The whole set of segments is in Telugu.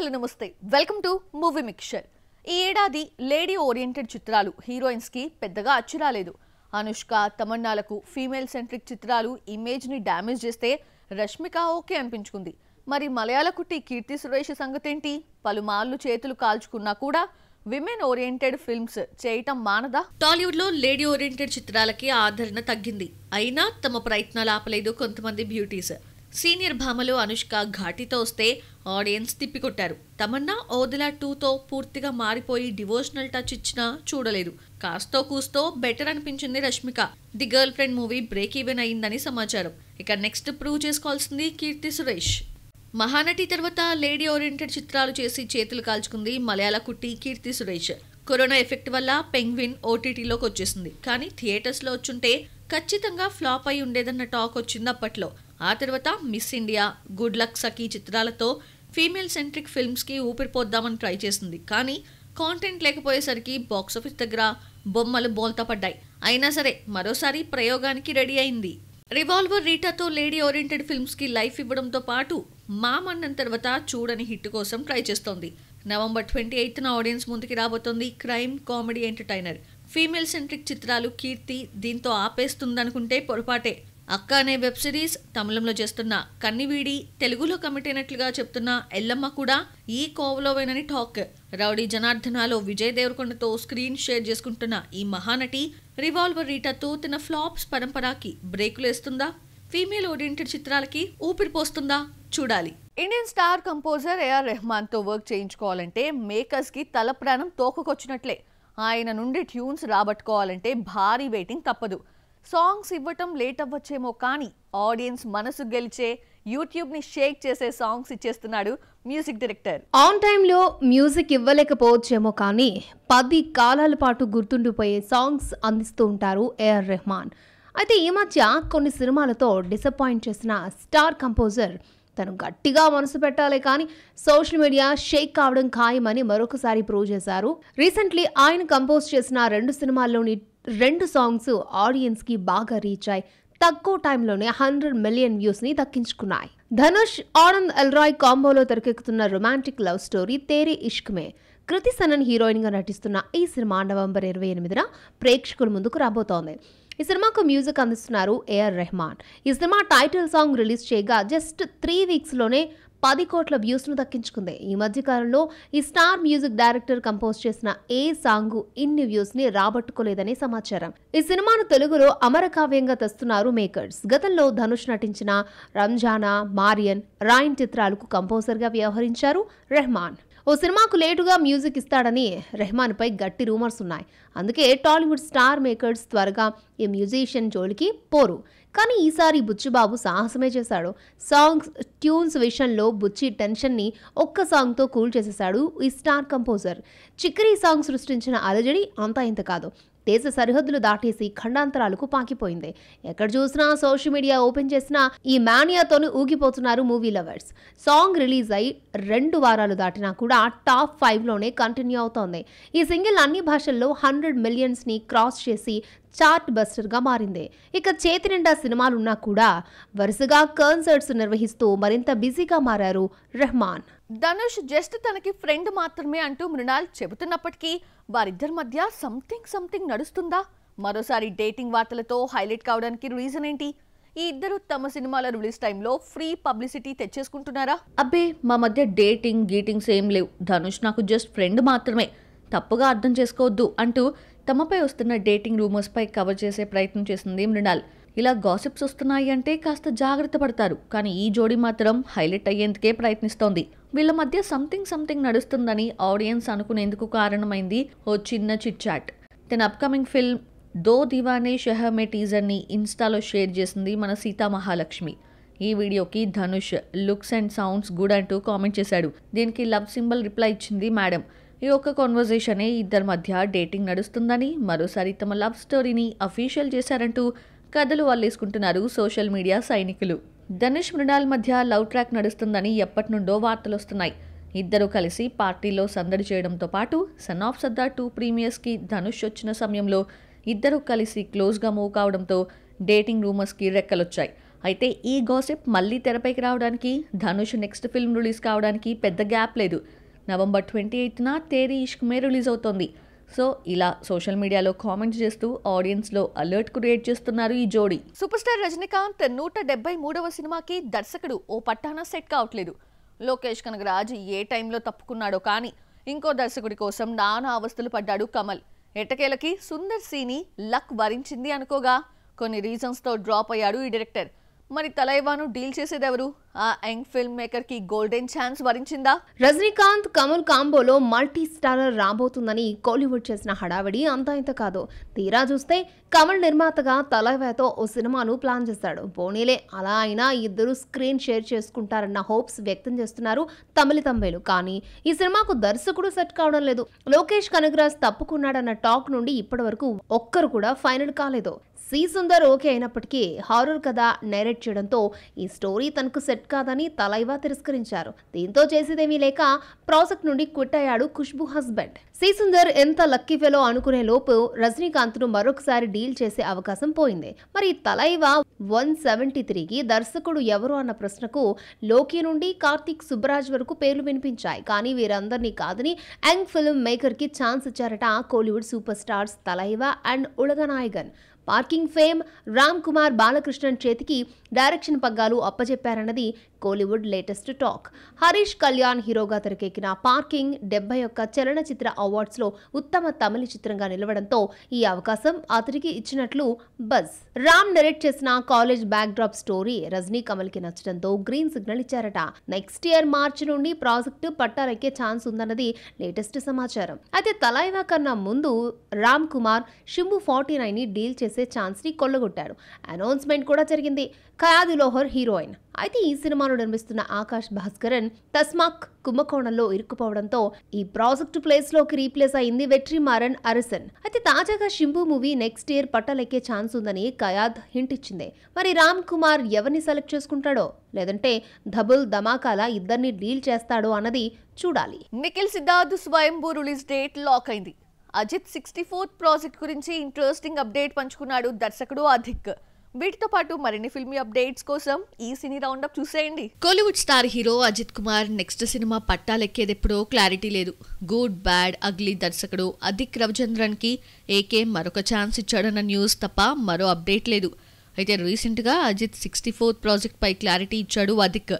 హలో నమస్తే వెల్కమ్ టు మూవీ మిక్చర్. ఈ ఏడాది లేడీ ఓరియంటెడ్ చిత్రాలు హీరోయిన్స్ కి పెద్దగా అచ్చిరాలేదు. అనుష్క తమన్నాలకు ఫీమేల్ సెంట్రిక్ చిత్రాలు ఇమేజ్ ని డ్యామేజ్ చేస్తే రష్మిక ఓకే అనిపించుకుంది. మరి మలయాళ కుట్టి కీర్తి సురేష్ సంగతేంటి? పలుమార్లు చేతులు కాల్చుకున్నా కూడా విమెన్ ఓరియంటెడ్ ఫిల్మ్స్ చేయటం మానదా? టాలీవుడ్ లో లేడీ ఓరియంటెడ్ చిత్రాలకి ఆదరణ తగ్గింది. అయినా తమ ప్రయత్నాలు ఆపలేదు కొంతమంది బ్యూటీస్. సీనియర్ భామలో అనుష్క ఘాటితో వస్తే ఆడియన్స్ తిప్పికొట్టారు. తమన్నా ఓదిలా 2తో పూర్తిగా మారిపోయి డివోషనల్ టచ్ ఇచ్చినా చూడలేదు. కాస్తో కూస్తో బెటర్ అనిపించింది Rashmika. The girl friend movie break even అయిందని సమాచారం. ఇక నెక్స్ట్ ప్రూవ్ చేసుకోవాల్సింది కీర్తి సురేష్. మహానటి తర్వాత లేడీ ఓరియంటెడ్ చిత్రాలు చేసి చేతులు కాల్చుకుంది మలయాళ కుట్టి కీర్తి సురేష్. కరోనా ఎఫెక్ట్ వల్ల పెంగ్విన్ ఓటీటీలోకి వచ్చేసింది. కానీ థియేటర్స్ లో వచ్చుంటే ఖచ్చితంగా ఫ్లాప్ అయి ఉండేదన్న టాక్ వచ్చింది అప్పట్లో. ఆ తర్వాత మిస్ ఇండియా, గుడ్ లక్ సఖీ చిత్రాలతో ఫీమేల్ సెంట్రిక్ ఫిల్మ్స్ కి ఊపిరిపోద్దామని ట్రై చేసింది. కానీ కాంటెంట్ లేకపోయేసరికి బాక్సాఫీస్ దగ్గర బొమ్మలు బోల్తా పడ్డాయి. అయినా సరే మరోసారి ప్రయోగానికి రెడీ అయింది. రివాల్వర్ రీటాతో లేడీ ఓరియంటెడ్ ఫిల్మ్స్ కి లైఫ్ ఇవ్వడంతో పాటు మామ్ అన్న తర్వాత చూడని హిట్ కోసం ట్రై చేస్తోంది. నవంబర్ 28న ఆడియన్స్ ముందుకి రాబోతోంది crime comedy entertainer. Female centric చిత్రాలు కీర్తి దీంతో ఆపేస్తుందనుకుంటే పొరపాటే. అక్క అనే వెబ్ సిరీస్, తమిళంలో చేస్తున్న కన్నివీడి, తెలుగులో కమిట్ అయినట్లుగా చెప్తున్న ఎల్లమ్మ కూడా ఈ కోవలోవేనని టాక్. రౌడీ జనార్దనాలో విజయ్ దేవరకొండతో స్క్రీన్ షేర్ చేసుకుంటున్న ఈ మహానటి రివాల్వర్ రీటాతో తన ఫ్లాప్స్ పరంపరాకి బ్రేకులేస్తుందా? ఫీమేల్ ఓరియంటెడ్ చిత్రాలకి ఊపిరిపోస్తుందా? చూడాలి. Indian star composer AR Rahman తో వర్క్ చేయించుకోవాలంటే మేకర్స్ కి తల ప్రాణం తోకకొచ్చినట్లే. ఆయన నుండి ట్యూన్స్ రాబట్టుకోవాలంటే భారీ వెయిటింగ్ తప్పదు. సాంగ్స్ ఇవ్వటం లేట్ అవ్వచ్చేమో కానీ ఆడియన్స్ మనసు గెలిచే, యూట్యూబ్ ని షేక్ చేసే సాంగ్స్ ఇచ్చేస్తున్నాడు మ్యూజిక్ డైరెక్టర్. ఆన్ టైంలో మ్యూజిక్ ఇవ్వలేకపోవచ్చేమో కానీ 10 కాలాల పాటు గుర్తుండిపోయే సాంగ్స్ అందిస్తూ ఉంటారు ఏఆర్ రెహమాన్. అయితే ఈ మధ్య కొన్ని సినిమాలతో డిసప్పాయింట్ చేసిన స్టార్ కంపోజర్ తను గట్టిగా మనసు పెట్టాలి కానీ సోషల్ మీడియా షేక్ కావడం ఖాయమని మరొకసారి ప్రూవ్ చేశారు. రీసెంట్లీ ఆయన కంపోజ్ చేసిన 2 సినిమాల్లోని 2 సాంగ్స్ ఆడియన్స్ కి బాగా రీచ్ అయి తక్కువ టైంలోనే 100 మిలియన్ వ్యూస్ ని దక్కించుకున్నాయి. ధనుష్ ఆనంద్ ఎల్రాయ్ కాంబోలో తెరకెక్కుతున్న రొమాంటిక్ లవ్ స్టోరీ తేరే ఇష్క్ మే. కృతి సనన్ హీరోయిన్ గా నటిస్తున్న ఈ సినిమా నవంబర్ 28న ప్రేక్షకుల ముందుకు రాబోతోంది. ఈ సినిమాకు మ్యూజిక్ అందిస్తున్నారు ఏఆర్ రెహమాన్. ఈ సినిమా టైటిల్ సాంగ్ రిలీజ్ చేయగా జస్ట్ 3 వీక్స్ లోనే 10 కోట్ల వ్యూస్ ను దక్కించుకుంది. ఈ మధ్య కాలంలో ఈ స్టార్ మ్యూజిక్ డైరెక్టర్ కంపోజ్ చేసిన ఏ సాంగ్ ఇన్ని వ్యూస్ ని రాబట్టుకోలేదని సమాచారం. ఈ సినిమాను తెలుగులో అమరకావ్యంగా తెస్తున్నారు మేకర్స్. గతంలో ధనుష్ నటించిన రంజానా, మారియన్, రాయన్ చిత్రాలకు కంపోజర్ గా వ్యవహరించారు రెహమాన్. ఓ సినిమాకు లేటుగా మ్యూజిక్ ఇస్తాడని రెహమాన్ పై గట్టి రూమర్స్ ఉన్నాయి. అందుకే టాలీవుడ్ స్టార్ మేకర్స్ త్వరగా ఈ మ్యూజిషియన్ జోలికి పోరు. కానీ ఈసారి బుచ్చిబాబు సాహసమే చేశాడు. సాంగ్స్, ట్యూన్స్ విషయంలో బుచ్చి టెన్షన్ని ఒక్క సాంగ్తో కూల్ చేసేశాడు ఈ స్టార్ కంపోజర్. చిక్కరీ సాంగ్ సృష్టించిన అలజడి అంతా ఇంత కాదు. దేశ సరిహద్దులు దాటేసి ఖండాంతరాలకు పాకిపోయింది. ఎక్కడ చూసినా సోషల్ మీడియా ఓపెన్ చేసినా ఈ మానియాతోనే ఊగిపోతున్నారు మూవీ లవర్స్. సాంగ్ రిలీజ్ అయి 2 వారాలు దాటినా కూడా టాప్ 5లోనే కంటిన్యూ అవుతోంది. ఈ సింగిల్ అన్ని భాషల్లో 100 మిలియన్స్ ని క్రాస్ చేసి చార్ట్ బస్టర్ గా మారింది. ఇక చేతి నిండా సినిమాలున్నా కూడా వరుసగా కాన్సర్ట్స్ నిర్వహిస్తూ మరింత బిజీగా మారారు రెహమాన్. ధనుష్ జస్ట్ తనకి ఫ్రెండ్ మాత్రమే అంటూ మృణాల్ చెబుతున్నప్పటికీ వారిద్దరి మధ్య సంథింగ్ నడుస్తుందా? మరోసారి డేటింగ్ వార్తలతో హైలైట్ కావడానికి రీజన్ ఏంటి? ఈ ఇద్దరు తమ సినిమాల రిలీజ్ టైంలో ఫ్రీ పబ్లిసిటీ తెచ్చేసుకుంటున్నారా? అబ్బే, మా మధ్య గీటింగ్స్ ఏం లేవు. ధనుష్ నాకు జస్ట్ ఫ్రెండ్ మాత్రమే, తప్పుగా అర్థం చేసుకోవద్దు అంటూ తమపై వస్తున్న డేటింగ్ రూమర్స్ పై కవర్ చేసే ప్రయత్నం చేసింది మృణాల్. ఇలా గాసిప్స్ వస్తున్నాయి అంటే కాస్త జాగ్రత్త పడతారు. కానీ ఈ జోడీ మాత్రం హైలైట్ అయ్యేందుకే ప్రయత్నిస్తోంది. వీళ్ళ మధ్య సంథింగ్ నడుస్తుందని ఆడియన్స్ అనుకునేందుకు కారణమైంది ఓ చిన్న చిట్ చాట్. తన అప్కమింగ్ ఫిల్మ్ దో దీవానే షహర్ మే టీజర్ ని ఇన్స్టాలో షేర్ చేసింది మన సీతా మహాలక్ష్మి. ఈ వీడియోకి Dhanush looks and sounds good అంటూ కామెంట్ చేశాడు. దీనికి లవ్ సింబల్ రిప్లై ఇచ్చింది మేడం. ఈ ఒక్క కాన్వర్జేషనే ఇద్దరి మధ్య డేటింగ్ నడుస్తుందని, మరోసారి తమ లవ్ స్టోరీని అఫీషియల్ చేశారంటూ కథలు అల్లేసుకుంటున్నారు సోషల్ మీడియా సైనికులు. ధనుష్ మృణాల్ మధ్య లవ్ ట్రాక్ నడుస్తుందని ఎప్పటి నుండో వార్తలు వస్తున్నాయి. ఇద్దరు కలిసి పార్టీలో సందడి చేయడంతో పాటు సన్ ఆఫ్ సర్దార్ 2 ప్రీమియర్స్ కి ధనుష్ వచ్చిన సమయంలో ఇద్దరు కలిసి క్లోజ్గా మూవ్ కావడంతో డేటింగ్ రూమర్స్ కి రెక్కలొచ్చాయి. అయితే ఈ గాసిప్ మళ్ళీ తెరపైకి రావడానికి, ధనుష్ నెక్స్ట్ ఫిల్మ్ రిలీజ్ కావడానికి పెద్ద గ్యాప్ లేదు. నవంబర్ 28న తేరీ ఇష్క్ మే రిలీజ్ అవుతోంది. సో ఇలా సోషల్ మీడియాలో కామెంట్స్ చేస్తూ ఆడియన్స్లో అలర్ట్ క్రియేట్ చేస్తున్నారు ఈ జోడీ. సూపర్ స్టార్ రజనీకాంత్ 173వ సినిమాకి దర్శకుడు ఓ పట్టాన సెట్ కావట్లేదు. లోకేష్ కనగరాజ్ ఏ టైంలో తప్పుకున్నాడో కానీ ఇంకో దర్శకుడి కోసం నానా అవస్థలు పడ్డాడు కమల్. ఎట్టకేలకి సుందర్ సీని లక్ వరించింది అనుకోగా కొన్ని రీజన్స్తో డ్రాప్ అయ్యాడు ఈ డైరెక్టర్. మరి తలైవాను డీల్ చేసేదెవరు? ఆ యంగ్ ఫిల్మ్ మేకర్ కి గోల్డెన్ ఛాన్స్ వరించిందా? రజనీకాంత్ కమల్ కాంబోలో మల్టీ స్టారర్ రాబోతుందని కోలీవుడ్ చేసిన హడావిడి అంతా ఇంత కాదు. తీరా చూస్తే కమల్ నిర్మాతగా తలైవాతో ఓ సినిమాను ప్లాన్ చేశాడు. పోనీలే అలా అయినా ఇద్దరు స్క్రీన్ షేర్ చేసుకుంటారన్న హోప్స్ వ్యక్తం చేస్తున్నారు తమిళ. కానీ ఈ సినిమాకు దర్శకుడు సెట్ కావడం లేదు. లోకేష్ కనగరాజ్ తప్పుకున్నాడన్న టాక్ నుండి ఇప్పటి వరకు ఒక్కరు కూడా ఫైనల్ కాలేదు. సి సుందర్ ఓకే అయినప్పటికీ హారర్ కథ నరేట్ చేయడంతో ఈ స్టోరీ తనకు సెట్ కాదని తలైవా తిరస్కరించారు. దీంతో చేసేదేమీ లేక ప్రాజెక్ట్ నుండి క్విట్ అయ్యాడు ఖుష్బూ హస్బెండ్. సి సుందర్ ఎంత లక్కీ ఫెలో అనుకునే లోపు రజనీకాంత్ ను మరొకసారి డీల్ చేసే అవకాశం పోయింది. మరి తలైవా 173కి దర్శకుడు ఎవరు అన్న ప్రశ్నకు లోకి నుండి కార్తీక్ సుబ్బరాజ్ వరకు పేర్లు వినిపించాయి. కానీ వీరందరినీ కాదని యంగ్ ఫిల్మ్ మేకర్ కి ఛాన్స్ ఇచ్చారట Kollywood superstars Thalaiva and Ulaganayagan. Parking fame Ram Kumar Balakrishnan చేతికి డైరెక్షన్ పగ్గాలు అప్పచెప్పారన్నది కోలీవుడ్ లేటెస్ట్ టాక్. హరీష్ కళ్యాణ్ హీరోగా తెరకెక్కిన పార్కింగ్ 71 చలనచిత్ర అవార్డ్స్లో ఉత్తమ తమిళ చిత్రంగా నిలవడంతో ఈ అవకాశం అతడికి ఇచ్చినట్లు బజ్. రామ్ నరేట్ చేసిన college backdrop story Rajini కమల్కి నచ్చడంతో గ్రీన్ సిగ్నల్ ఇచ్చారట. నెక్స్ట్ ఇయర్ మార్చి నుండి ప్రాజెక్టు పట్టాలెక్కే ఛాన్స్ ఉందన్నది లేటెస్ట్ సమాచారం. అయితే తలైవా కన్నా ముందు రామ్ కుమార్ షింబు 49ని డీల్ చేసే ఛాన్స్ ని కొల్లగొట్టాడు. అనౌన్స్మెంట్ కూడా జరిగింది. ఖయాదీ లోహర్ హీరోయిన్. అయితే ఈ సినిమాను నిర్మిస్తున్న ఆకాష్ భాస్కరన్ తస్మాక్ కుంభకోణంలో ఇరుక్కుపోవడంతో ఈ ప్రాజెక్టు ప్లేస్ లోకి రీప్లేస్ అయింది వెట్రిమారన్ అరిసన్. అయితే తాజాగా Simbu movie next year పట్టాలెక్కే chance ఉందని ఖయాద్ హింట్ ఇచ్చింది. మరి రామ్ కుమార్ ఎవరిని సెలెక్ట్ చేసుకుంటాడో లేదంటే ధబుల్ ధమాకాల ఇద్దరిని డీల్ చేస్తాడో అన్నది చూడాలి. నిఖిల్ సిద్ధార్థ్ స్వయంభూ రిలీజ్ డేట్ లాక్ అయింది. అజిత్ 64th ప్రాజెక్ట్ గురించి ఇంట్రెస్టింగ్ అప్డేట్ పంచుకున్నాడు దర్శకుడు అధిక్. వీటితో పాటు మరిన్ని ఫిల్మీ అప్డేట్స్ కోసం ఈ cine roundup. Kollywood star hero Ajith Kumar next సినిమా పట్టాలెక్కేదెప్పుడో క్లారిటీ లేదు. గుడ్ బ్యాడ్ అగ్లీ దర్శకుడు అధిక్ రవిచంద్రన్ కి ఏకే మరొక ఛాన్స్ ఇచ్చాడన్న న్యూస్ తప్ప మరో అప్డేట్ లేదు. అయితే రీసెంట్గా అజిత్ 64th ప్రాజెక్ట్ పై క్లారిటీ ఇచ్చాడు Adhik.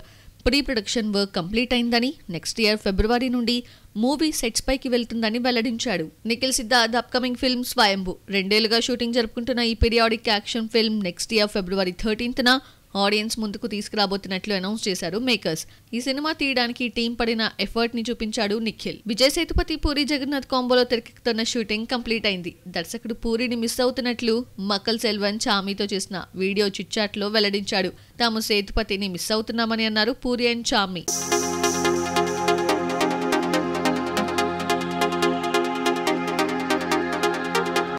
Pre production work complete అయిందని, నెక్స్ట్ ఇయర్ ఫిబ్రవరి నుండి మూవీ సెట్స్ పైకి వెళ్తుందని వెల్లడించాడు. నిఖిల్ సిద్ధార్థ్ అప్కమింగ్ ఫిల్మ్ స్వయంభూ 2 ఏళ్లుగా షూటింగ్ జరుపుకుంటున్న ఈ periodic action film next year ఫిబ్రవరి 13న ఆడియన్స్ ముందుకు తీసుకురాబోతున్నట్లు అనౌన్స్ చేశారు మేకర్స్. ఈ సినిమా తీయడానికి టీం పడిన ఎఫర్ట్ ని చూపించాడు నిఖిల్. విజయ్ సేతుపతి పూరి జగన్నాథ్ కాంబోలో తెరకెక్కుతున్న షూటింగ్ కంప్లీట్ అయింది. దర్శకుడు పూరిని మిస్ అవుతున్నట్లు మక్కల్ సెల్వన్ చామీతో చేసిన వీడియో చిట్చాట్ లో వెల్లడించాడు. తాము సేతుపతిని మిస్ అవుతున్నామని అన్నారు పూరి అండ్ చామీ.